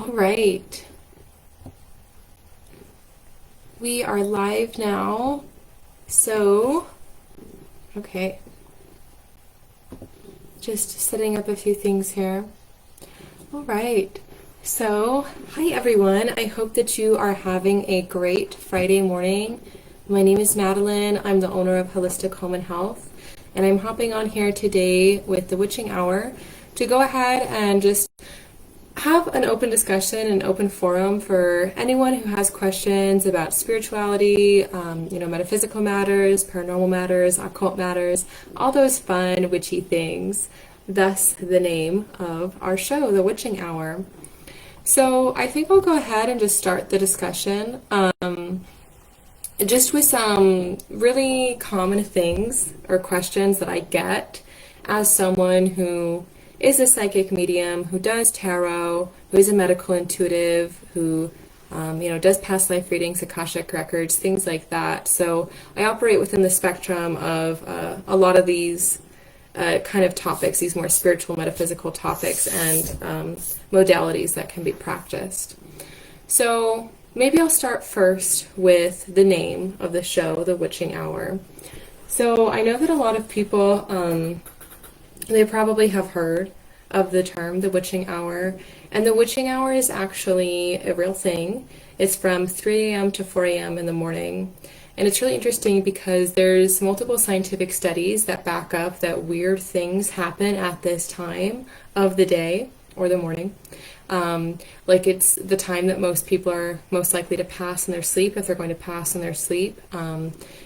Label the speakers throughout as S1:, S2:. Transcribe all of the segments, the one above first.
S1: All right. We are live now. Okay. Just setting up a few things here. All right. Hi everyone. I hope that you are having a great Friday morning. My name is Madeline. I'm the owner of Holistic Home and Health, and I'm hopping on here today with the Witching Hour to go ahead and just have an open discussion, an open forum for anyone who has questions about spirituality, metaphysical matters, paranormal matters, occult matters, all those fun witchy things. Thus the name of our show, The Witching Hour. So I think I'll go ahead and just start the discussion just with some really common things or questions that I get as someone who is a psychic medium, who does tarot, who is a medical intuitive, who does past life readings, Akashic records, things like that. So I operate within the spectrum of a lot of these kind of topics, these more spiritual, metaphysical topics and modalities that can be practiced. So maybe I'll start first with the name of the show, The Witching Hour. So I know that a lot of people, they probably have heard of the term the witching hour, and the witching hour is actually a real thing. It's from 3 a.m. to 4 a.m. in the morning, and it's really interesting because there's multiple scientific studies that back up that weird things happen at this time of the day or the morning. Like it's the time that most people are most likely to pass in their sleep if they're going to pass in their sleep.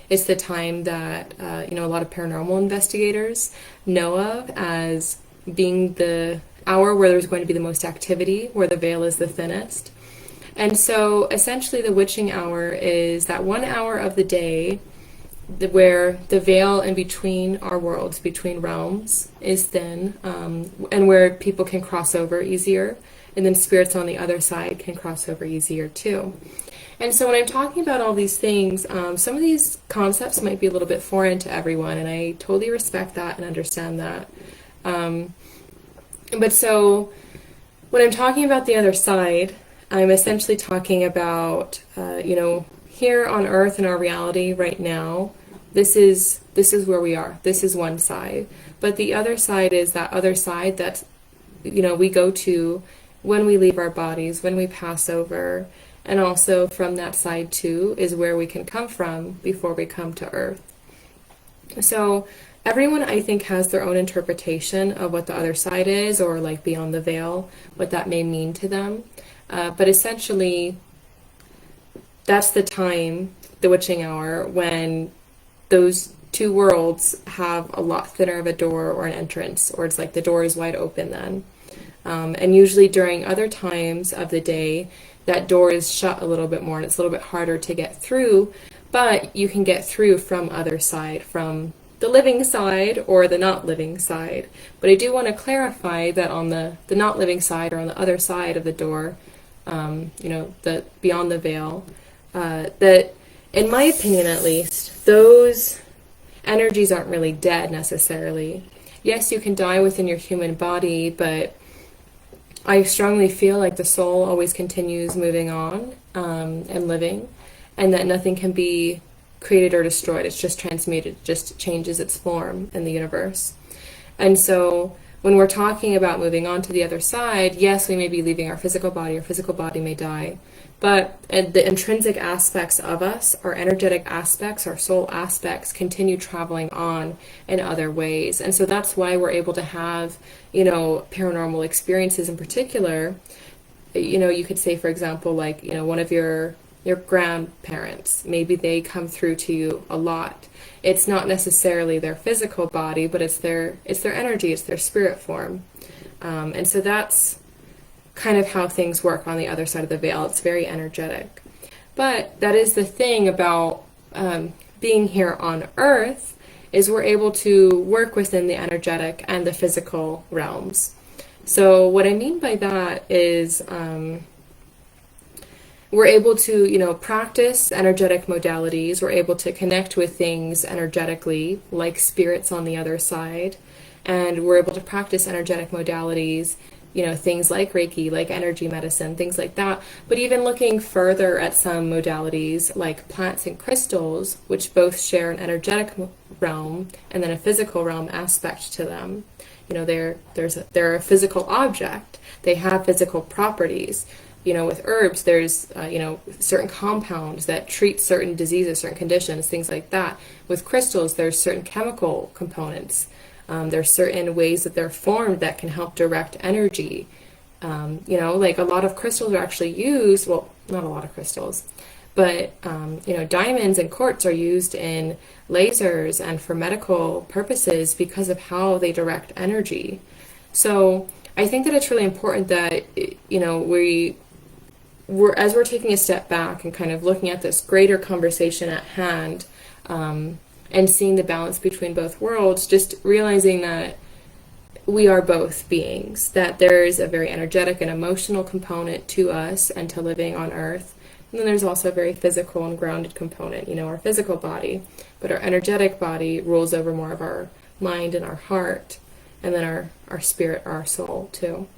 S1: It's the time that a lot of paranormal investigators know of as being the hour where there's going to be the most activity, where the veil is the thinnest. And so essentially the witching hour is that 1 hour of the day where the veil in between our worlds, between realms, is thin, and where people can cross over easier, and then spirits on the other side can cross over easier too. And so when I'm talking about all these things, some of these concepts might be a little bit foreign to everyone, and I totally respect that and understand that. But so when I'm talking about the other side, I'm essentially talking about, here on Earth in our reality right now, this is where we are. This is one side. But the other side is that other side that, we go to when we leave our bodies, when we pass over. And also from that side too is where we can come from before we come to Earth. So everyone, I think, has their own interpretation of what the other side is, or like beyond the veil, what that may mean to them. But essentially, that's the time, the witching hour, when those two worlds have a lot thinner of a door or an entrance, or it's like the door is wide open then. And usually during other times of the day, that door is shut a little bit more and it's a little bit harder to get through, but you can get through from other side, from the living side or the not living side. But I do want to clarify that on the not living side, or on the other side of the door, the beyond the veil, that in my opinion at least, those energies aren't really dead necessarily. Yes, you can die within your human body, but I strongly feel like the soul always continues moving on and living, and that nothing can be created or destroyed. It's just transmuted, just changes its form in the universe. And so when we're talking about moving on to the other side, yes, we may be leaving our physical body may die, but the intrinsic aspects of us, our energetic aspects, our soul aspects, continue traveling on in other ways. And so that's why we're able to have, paranormal experiences in particular. You could say, for example, like, one of your grandparents, maybe they come through to you a lot. It's not necessarily their physical body, but it's their energy, it's their spirit form. And so that's kind of how things work on the other side of the veil. It's very energetic. But that is the thing about being here on Earth, is we're able to work within the energetic and the physical realms. So what I mean by that is we're able to, practice energetic modalities. We're able to connect with things energetically, like spirits on the other side. And we're able to practice energetic modalities things like Reiki, like energy medicine, things like that. But even looking further at some modalities like plants and crystals, which both share an energetic realm and then a physical realm aspect to them. They're a physical object. They have physical properties. With herbs, there's, certain compounds that treat certain diseases, certain conditions, things like that. With crystals, there's certain chemical components. There's certain ways that they're formed that can help direct energy. Like a lot of crystals are actually used, well, not a lot of crystals, but, diamonds and quartz are used in lasers and for medical purposes because of how they direct energy. So I think that it's really important that, as we're taking a step back and kind of looking at this greater conversation at hand, and seeing the balance between both worlds, just realizing that we are both beings, that there's a very energetic and emotional component to us and to living on Earth. And then there's also a very physical and grounded component, our physical body. But our energetic body rules over more of our mind and our heart, and then our spirit, our soul, too.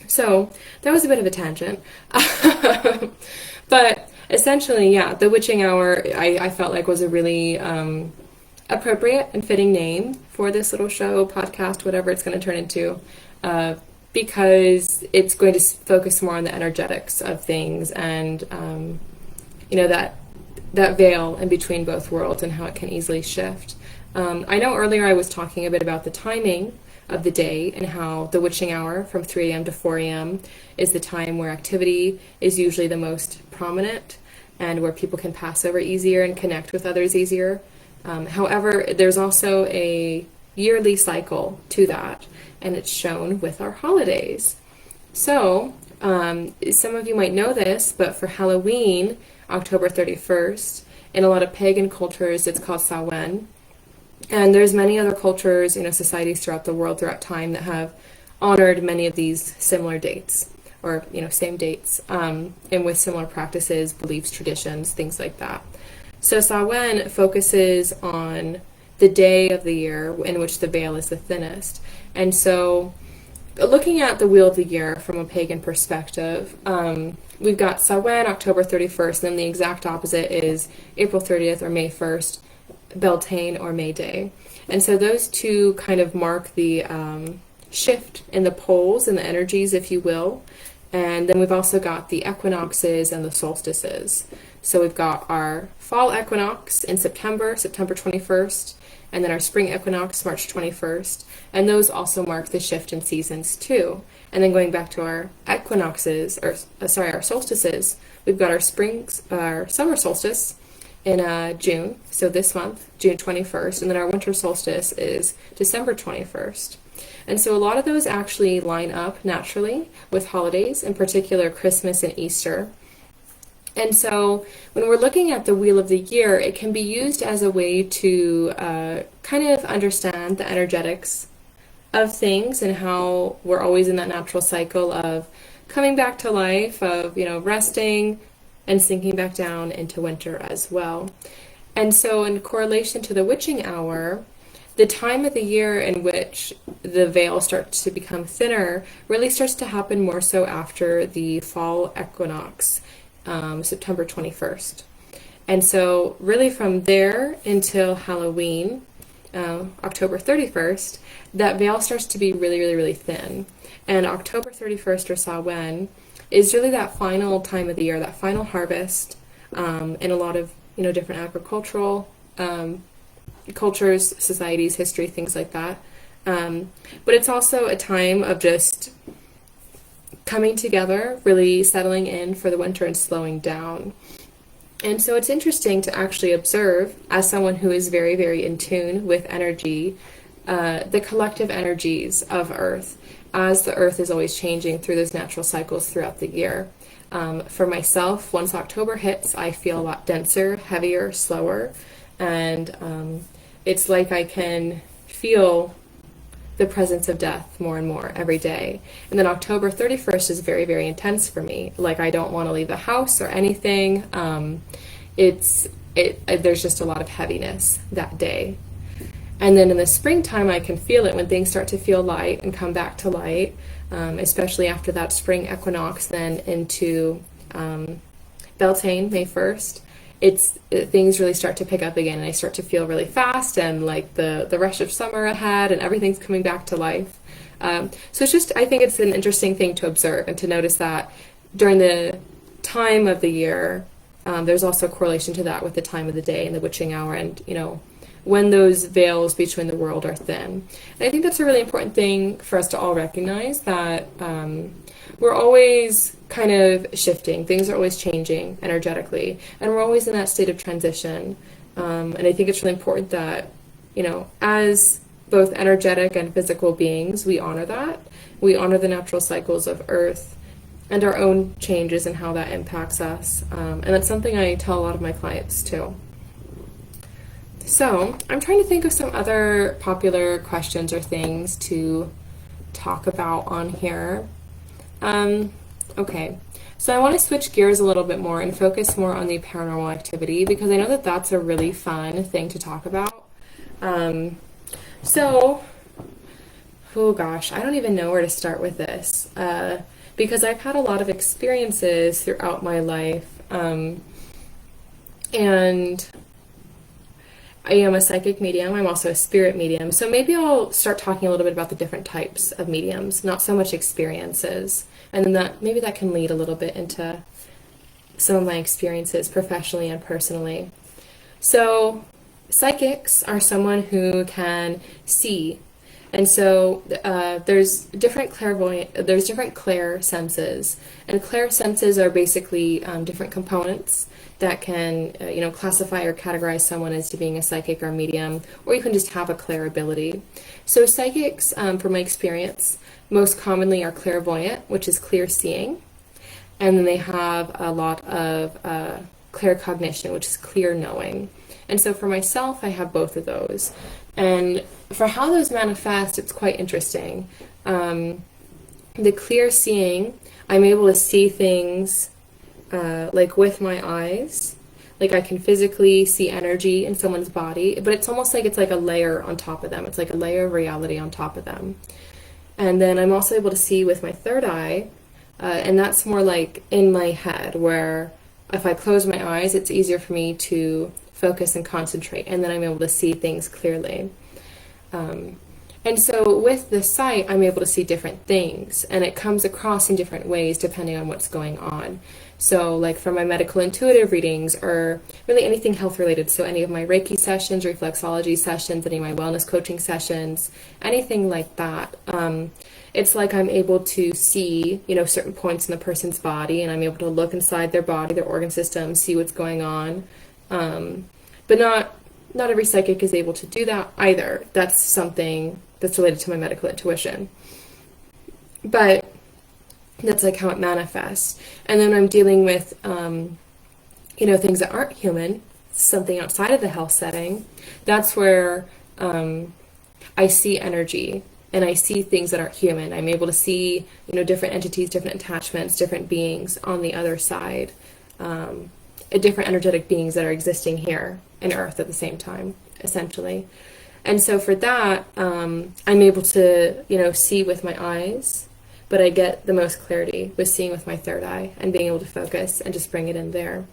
S1: So that was a bit of a tangent. But essentially, yeah, the witching hour, I felt like was a really appropriate and fitting name for this little show, podcast, whatever it's going to turn into, because it's going to focus more on the energetics of things and, that veil in between both worlds and how it can easily shift. I know earlier I was talking a bit about the timing of the day and how the witching hour from 3 a.m. to 4 a.m. is the time where activity is usually the most prominent and where people can pass over easier and connect with others easier. However, there's also a yearly cycle to that, and it's shown with our holidays. So, some of you might know this, but for Halloween, October 31st, in a lot of pagan cultures, it's called Samhain. And there's many other cultures, societies throughout the world, throughout time, that have honored many of these similar dates, or, same dates, and with similar practices, beliefs, traditions, things like that. So Samhain focuses on the day of the year in which the veil is the thinnest. And so, looking at the wheel of the year from a pagan perspective, we've got Samhain, October 31st, and then the exact opposite is April 30th or May 1st, Beltane or May Day. And so those two kind of mark the shift in the poles and the energies, if you will. And then we've also got the equinoxes and the solstices. So we've got our fall equinox in September 21st, and then our spring equinox, March 21st. And those also mark the shift in seasons too. And then going back to our equinoxes, our solstices, we've got our summer solstice in June, so this month, June 21st, and then our winter solstice is December 21st. And so a lot of those actually line up naturally with holidays, in particular Christmas and Easter. And so when we're looking at the wheel of the year, it can be used as a way to kind of understand the energetics of things and how we're always in that natural cycle of coming back to life, of, resting, and sinking back down into winter as well. And so in correlation to the witching hour, the time of the year in which the veil starts to become thinner really starts to happen more so after the fall equinox, September 21st. And so really from there until Halloween, October 31st, that veil starts to be really, really, really thin. And October 31st or Samhain is really that final time of the year, that final harvest, in a lot of, different agricultural cultures, societies, history, things like that. But it's also a time of just coming together, really settling in for the winter and slowing down. And so it's interesting to actually observe, as someone who is very, very in tune with energy, the collective energies of Earth, as the Earth is always changing through those natural cycles throughout the year. For myself, once October hits, I feel a lot denser, heavier, slower, and it's like I can feel the presence of death more and more every day. And then October 31st is very, very intense for me. Like, I don't want to leave the house or anything. There's just a lot of heaviness that day. And then in the springtime, I can feel it when things start to feel light and come back to light. especially after that spring equinox, then into Beltane, May 1st. Things really start to pick up again, and I start to feel really fast and like the rush of summer ahead, and everything's coming back to life. So it's just, I think it's an interesting thing to observe and to notice that during the time of the year, there's also a correlation to that with the time of the day and the witching hour, and when those veils between the world are thin. And I think that's a really important thing for us to all recognize, that we're always kind of shifting. Things are always changing energetically, and we're always in that state of transition. And I think it's really important that, as both energetic and physical beings, we honor that. We honor the natural cycles of Earth and our own changes and how that impacts us. And that's something I tell a lot of my clients too. So I'm trying to think of some other popular questions or things to talk about on here. Okay, so I want to switch gears a little bit more and focus more on the paranormal activity, because I know that that's a really fun thing to talk about. Oh gosh, I don't even know where to start with this, because I've had a lot of experiences throughout my life, and I am a psychic medium. I'm also a spirit medium. So maybe I'll start talking a little bit about the different types of mediums, not so much experiences. And then maybe that can lead a little bit into some of my experiences professionally and personally. So psychics are someone who can see. And so there's different clair senses. And clair senses are basically different components that can, classify or categorize someone as to being a psychic or medium, or you can just have a clair ability. So psychics, from my experience, most commonly are clairvoyant, which is clear seeing, and then they have a lot of claircognition, which is clear knowing. And so for myself, I have both of those. And for how those manifest, it's quite interesting. The clear seeing, I'm able to see things like with my eyes. Like I can physically see energy in someone's body, but it's almost like it's like a layer on top of them. It's like a layer of reality on top of them. And then I'm also able to see with my third eye, and that's more like in my head, where if I close my eyes, it's easier for me to focus and concentrate, and then I'm able to see things clearly. And so with the sight, I'm able to see different things, and it comes across in different ways depending on what's going on. So like for my medical intuitive readings, or really anything health related, so any of my Reiki sessions, reflexology sessions, any of my wellness coaching sessions, anything like that, it's like I'm able to see, certain points in the person's body, and I'm able to look inside their body, their organ system, see what's going on. But not every psychic is able to do that either. That's something that's related to my medical intuition. But that's like how it manifests. And then I'm dealing with, things that aren't human, something outside of the health setting. That's where I see energy, and I see things that aren't human. I'm able to see, different entities, different attachments, different beings on the other side, different energetic beings that are existing here in Earth at the same time, essentially. And so for that, I'm able to, see with my eyes, but I get the most clarity with seeing with my third eye and being able to focus and just bring it in there.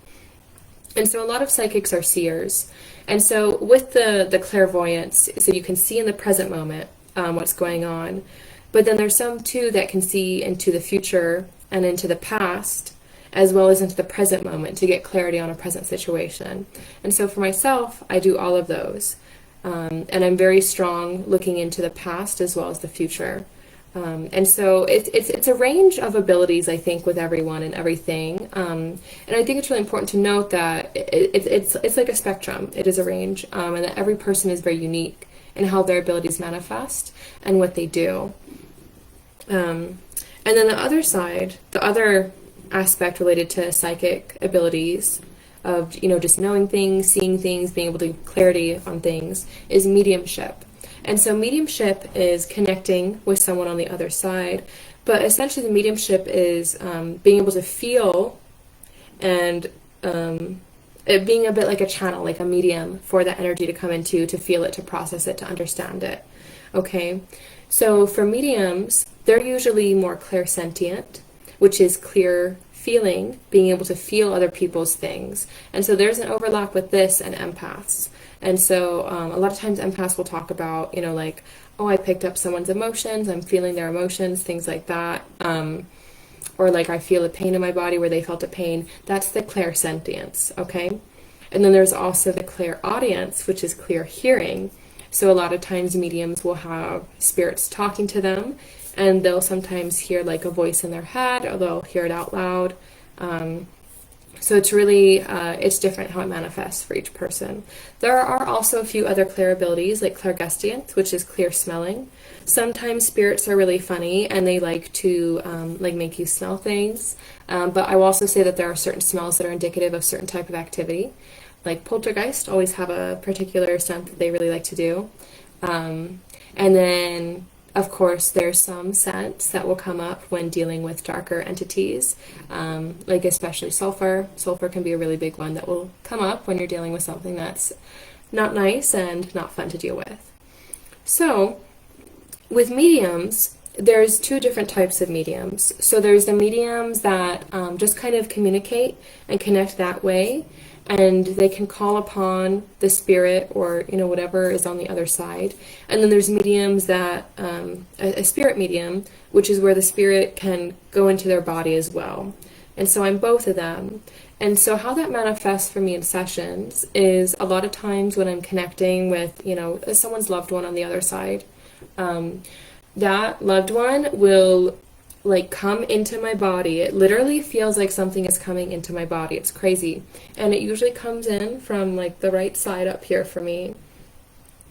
S1: And so a lot of psychics are seers. And so with the clairvoyance, so you can see in the present moment what's going on. But then there's some too that can see into the future and into the past, as well as into the present moment to get clarity on a present situation. And so for myself, I do all of those. And I'm very strong looking into the past as well as the future. And so it's a range of abilities, I think, with everyone and everything. And I think it's really important to note that it's like a spectrum. It is a range, and that every person is very unique in how their abilities manifest and what they do. And then the other side, the other aspect related to psychic abilities of, just knowing things, seeing things, being able to get clarity on things, is mediumship. And so mediumship is connecting with someone on the other side, but essentially the mediumship is being able to feel and it being a bit like a channel, like a medium for that energy to come into, to feel it, to process it, to understand it. Okay, So for mediums, they're usually more clairsentient, which is clear feeling, being able to feel other people's things. And so there's an overlap with this and empaths. And so a lot of times empaths will talk about, like, oh, I picked up someone's emotions, I'm feeling their emotions, things like that. Or like I feel a pain in my body where they felt a pain. That's the clairsentience, okay? And then there's also the clairaudience, which is clear hearing. So a lot of times mediums will have spirits talking to them, and they'll sometimes hear like a voice in their head, or they'll hear it out loud. So it's really, it's different how it manifests for each person. There are also a few other clair abilities, like clairgestience, which is clear smelling. Sometimes spirits are really funny, and they like to like make you smell things. But I will also say that there are certain smells that are indicative of certain type of activity. Like poltergeist always have a particular scent that they really like to do. And then, of course, there's some scents that will come up when dealing with darker entities, like especially sulfur. Sulfur can be a really big one that will come up when you're dealing with something that's not nice and not fun to deal with. So, with mediums, there's two different types of mediums. So there's the mediums that just kind of communicate and connect that way, and they can call upon the spirit or whatever is on the other side. And then there's mediums that a spirit medium, which is where the spirit can go into their body as well. And so I'm both of them. And so how that manifests for me in sessions is a lot of times when I'm connecting with someone's loved one on the other side, that loved one will like come into my body. It literally feels like something is coming into my body. It's crazy. And it usually comes in from like the right side up here for me,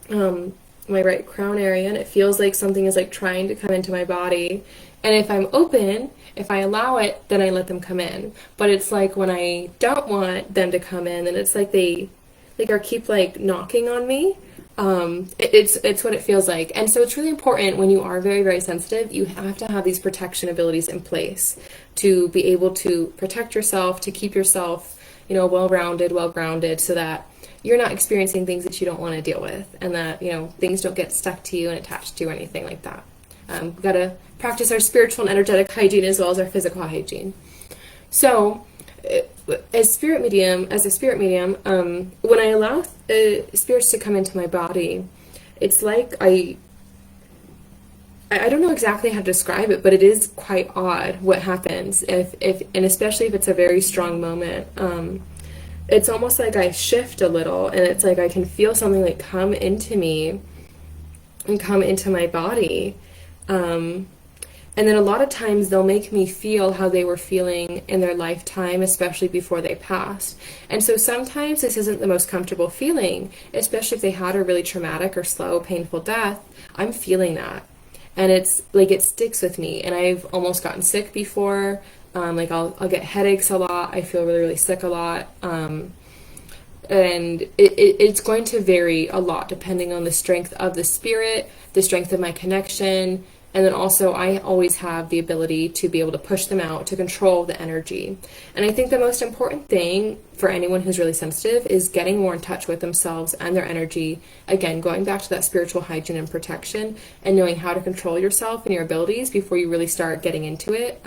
S1: my right crown area, and it feels like something is like trying to come into my body. And if I'm open, if I allow it, then I let them come in. But it's like when I don't want them to come in, and it's like they keep like knocking on me. It's what it feels like. And so it's really important when you are very, very sensitive, you have to have these protection abilities in place to be able to protect yourself, to keep yourself, well-rounded, well-grounded, so that you're not experiencing things that you don't want to deal with, and that, things don't get stuck to you and attached to you or anything like that. We've got to practice our spiritual and energetic hygiene as well as our physical hygiene. So, as a spirit medium, when I allow spirits to come into my body, it's like I don't know exactly how to describe it, but it is quite odd what happens if and especially if it's a very strong moment. It's almost like I shift a little, and it's like I can feel something like come into me and come into my body. And then a lot of times they'll make me feel how they were feeling in their lifetime, especially before they passed. And so sometimes this isn't the most comfortable feeling, especially if they had a really traumatic or slow, painful death. I'm feeling that. And it's like it sticks with me. And I've almost gotten sick before. Like I'll get headaches a lot. I feel really, really sick a lot. And it's going to vary a lot depending on the strength of the spirit, the strength of my connection. And then also I always have the ability to be able to push them out, to control the energy. And I think the most important thing for anyone who's really sensitive is getting more in touch with themselves and their energy. Again, going back to that spiritual hygiene and protection, and knowing how to control yourself and your abilities before you really start getting into it.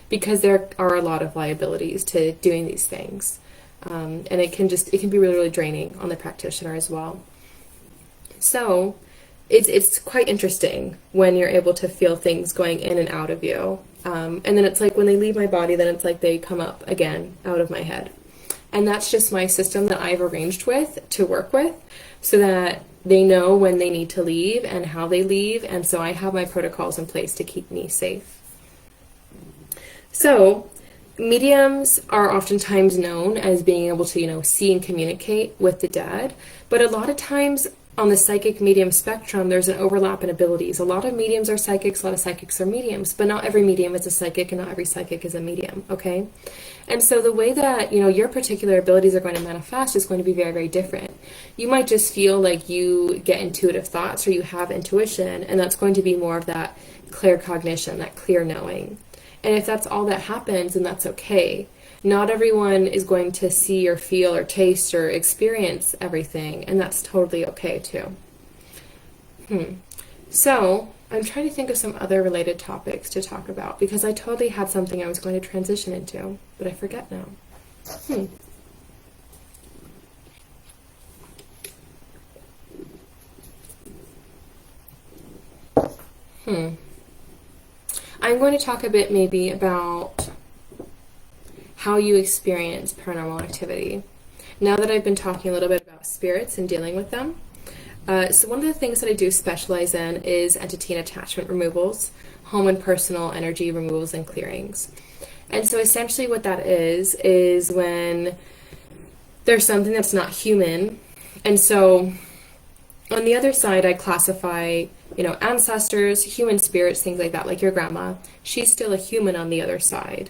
S1: Because there are a lot of liabilities to doing these things. And it can be really, really draining on the practitioner as well. So it's quite interesting when you're able to feel things going in and out of you. And then it's like when they leave my body, then it's like they come up again out of my head. And that's just my system that I've arranged to work with, so that they know when they need to leave and how they leave. And so I have my protocols in place to keep me safe. So mediums are oftentimes known as being able to, see and communicate with the dead. But a lot of times on the psychic medium spectrum, there's an overlap in abilities. A lot of mediums are psychics, a lot of psychics are mediums, but not every medium is a psychic and not every psychic is a medium, okay? And so the way that, your particular abilities are going to manifest is going to be very, very different. You might just feel like you get intuitive thoughts, or you have intuition, and that's going to be more of that clear cognition, that clear knowing. And if that's all that happens, then that's okay. Not everyone is going to see or feel or taste or experience everything, and that's totally okay too. So, I'm trying to think of some other related topics to talk about because I totally had something I was going to transition into, but I forget now. Hmm. Hmm. I'm going to talk a bit maybe about how you experience paranormal activity. Now that I've been talking a little bit about spirits and dealing with them, so one of the things that I do specialize in is entity and attachment removals, home and personal energy removals and clearings. And so essentially what that is when there's something that's not human. And so on the other side, I classify, ancestors, human spirits, things like that, like your grandma. She's still a human on the other side.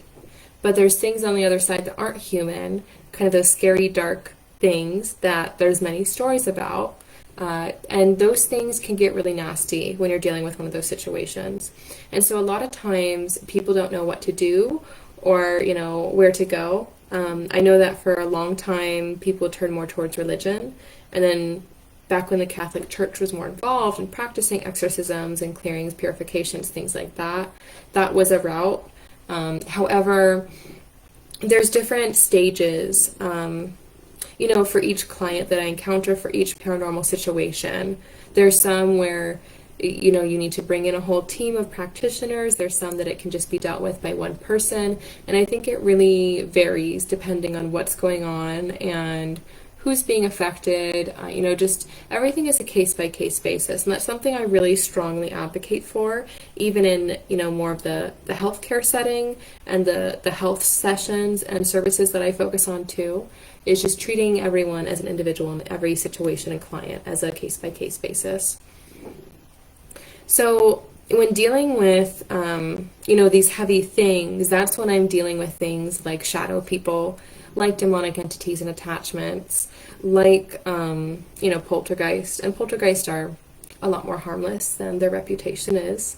S1: But there's things on the other side that aren't human, kind of those scary, dark things that there's many stories about. And those things can get really nasty when you're dealing with one of those situations. And so a lot of times people don't know what to do or, where to go. I know that for a long time people turned more towards religion. And then back when the Catholic Church was more involved in practicing exorcisms and clearings, purifications, things like that, that was a route. However, there's different stages, for each client that I encounter, for each paranormal situation. There's some where, you need to bring in a whole team of practitioners. There's some that it can just be dealt with by one person. And I think it really varies depending on what's going on and who's being affected. Just everything is a case-by-case basis. And that's something I really strongly advocate for, even in, more of the healthcare setting and the health sessions and services that I focus on too, is just treating everyone as an individual in every situation and client as a case-by-case basis. So when dealing with, these heavy things, that's when I'm dealing with things like shadow people, like demonic entities and attachments, like, poltergeist. And poltergeists are a lot more harmless than their reputation is.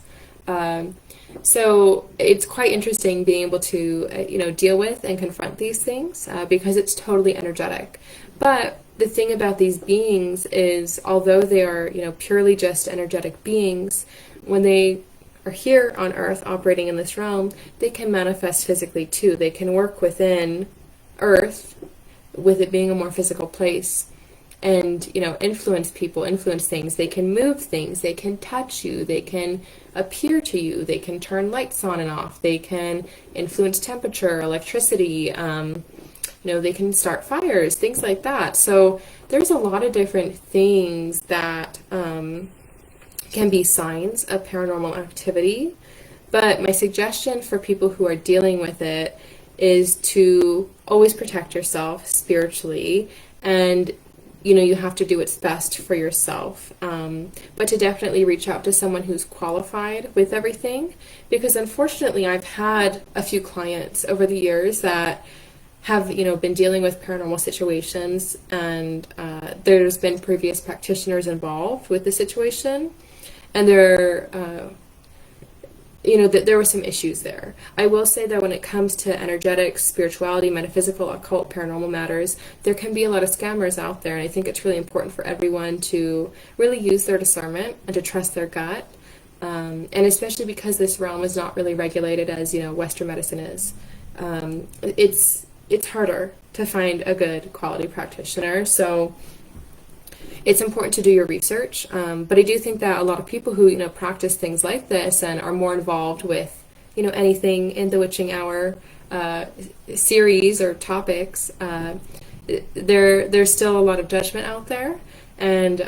S1: So it's quite interesting being able to, deal with and confront these things because it's totally energetic. But the thing about these beings is, although they are, purely just energetic beings, when they are here on Earth operating in this realm, they can manifest physically too. They can work within Earth, with it being a more physical place, and influence people, influence things. They can move things, they can touch you, they can appear to you, they can turn lights on and off, they can influence temperature, electricity, they can start fires, things like that. So there's a lot of different things that can be signs of paranormal activity. But my suggestion for people who are dealing with it is to always protect yourself spiritually, and you have to do what's best for yourself, but to definitely reach out to someone who's qualified with everything, because unfortunately I've had a few clients over the years that have been dealing with paranormal situations, and there's been previous practitioners involved with the situation, and that there were some issues there. I will say that when it comes to energetics, spirituality, metaphysical, occult, paranormal matters, there can be a lot of scammers out there, and I think it's really important for everyone to really use their discernment and to trust their gut, and especially because this realm is not really regulated as Western medicine is. It's harder to find a good quality practitioner, so it's important to do your research, but I do think that a lot of people who practice things like this and are more involved with anything in the Witching Hour series or topics, there's still a lot of judgment out there, and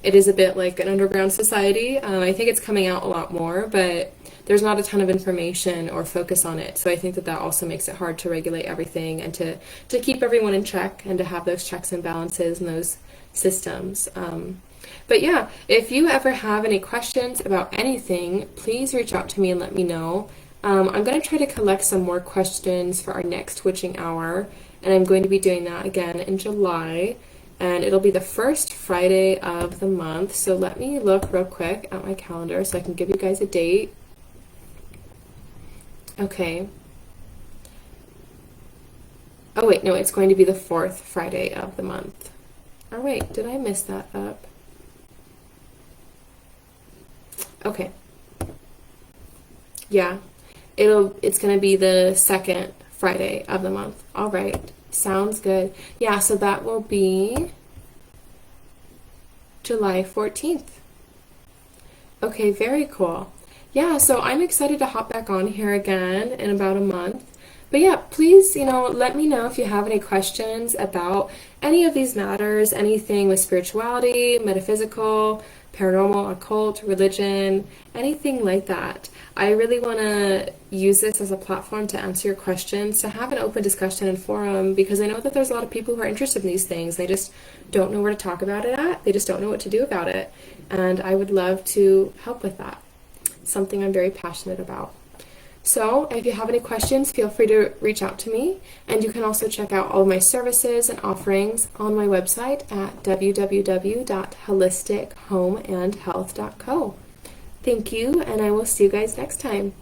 S1: it is a bit like an underground society. I think it's coming out a lot more, but there's not a ton of information or focus on it. So I think that also makes it hard to regulate everything and to keep everyone in check and to have those checks and balances and those systems. But yeah, if you ever have any questions about anything, please reach out to me and let me know. I'm going to try to collect some more questions for our next Witching Hour, and I'm going to be doing that again in July, and it'll be the first Friday of the month. So let me look real quick at my calendar so I can give you guys a date. Okay. Oh wait, no, it's going to be the fourth Friday of the month. Oh wait, did I miss that up? Okay, Yeah. It's going to be the second Friday of the month. All right. Sounds good. Yeah, so that will be July 14th. Okay, very cool. Yeah, so I'm excited to hop back on here again in about a month. But yeah, please, let me know if you have any questions about any of these matters, anything with spirituality, metaphysical, paranormal, occult, religion, anything like that. I really want to use this as a platform to answer your questions, to have an open discussion and forum, because I know that there's a lot of people who are interested in these things. They just don't know where to talk about it at. They just don't know what to do about it. And I would love to help with that. Something I'm very passionate about. So if you have any questions, feel free to reach out to me. And you can also check out all of my services and offerings on my website at www.holistichomeandhealth.co. Thank you, and I will see you guys next time.